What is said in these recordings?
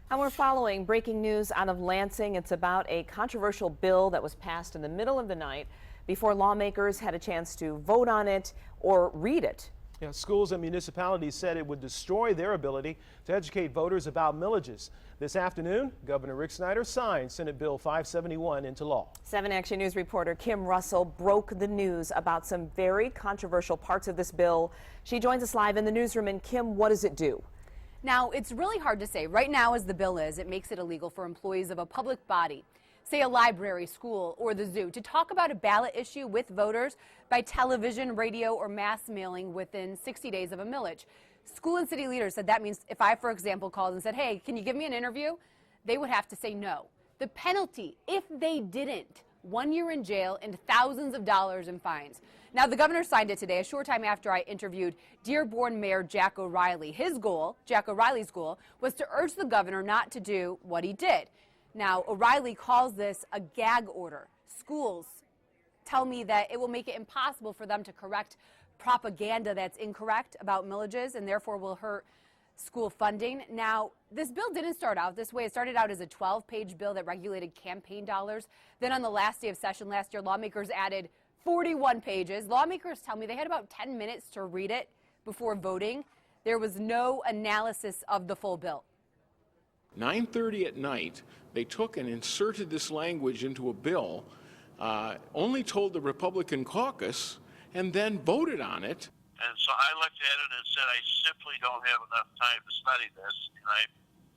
And we're following breaking news out of Lansing. It's about a controversial bill that was passed in the middle of the night before lawmakers had a chance to vote on it or read it. Yeah, schools and municipalities said it would destroy their ability to educate voters about millages. This afternoon, Governor Rick Snyder signed Senate Bill 571 into law. 7 Action News reporter Kim Russell broke the news about some very controversial parts of this bill. She joins us live in the newsroom. And Kim, what does it do? Now, it's really hard to say. Right now, as the bill is, it makes it illegal for employees of a public body, say a library, school, or the zoo, to talk about a ballot issue with voters by television, radio, or mass mailing within 60 days of a millage. School and city leaders said that means if I, for example, called and said, hey, can you give me an interview? They would have to say no. The penalty, if they didn't, 1 year in jail and thousands of dollars in fines. Now, the governor signed it today, a short time after I interviewed Dearborn Mayor Jack O'Reilly. His goal, Jack O'Reilly's goal, was to urge the governor not to do what he did. Now, O'Reilly calls this a gag order. Schools tell me that it will make it impossible for them to correct propaganda that's incorrect about millages and therefore will hurt school funding. Now, this bill didn't start out this way. It started out as a 12-page bill that regulated campaign dollars. Then on the last day of session last year, lawmakers added 41 pages. Lawmakers tell me they had about 10 minutes to read it before voting. There was no analysis of the full bill. 9:30 at night, they took and inserted this language into a bill, only told the Republican caucus, and then voted on it. And so I looked at it and said, I simply don't have enough time to study this, and I'm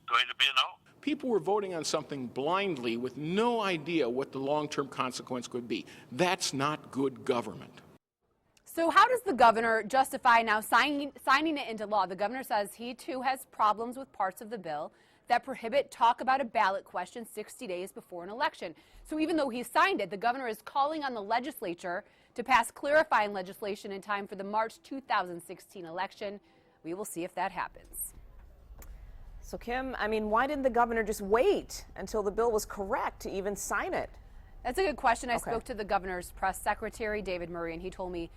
going to be a no. People were voting on something blindly with no idea what the long-term consequence could be. That's not good government. So how does the governor justify now signing it into law? The governor says he, too, has problems with parts of the bill that prohibit talk about a ballot question 60 days before an election. So even though he signed it, the governor is calling on the legislature to pass clarifying legislation in time for the March 2016 election. We will see if that happens. So, Kim, I mean, why didn't the governor just wait until the bill was correct to even sign it? That's a good question. I spoke to the governor's press secretary, David Murray, and he told me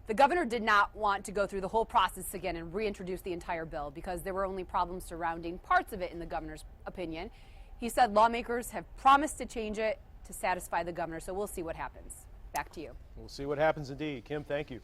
the governor did not want to go through the whole process again and reintroduce the entire bill because there were only problems surrounding parts of it in the governor's opinion. He said lawmakers have promised to change it to satisfy the governor, so we'll see what happens. Back to you. We'll see what happens indeed. Kim, thank you.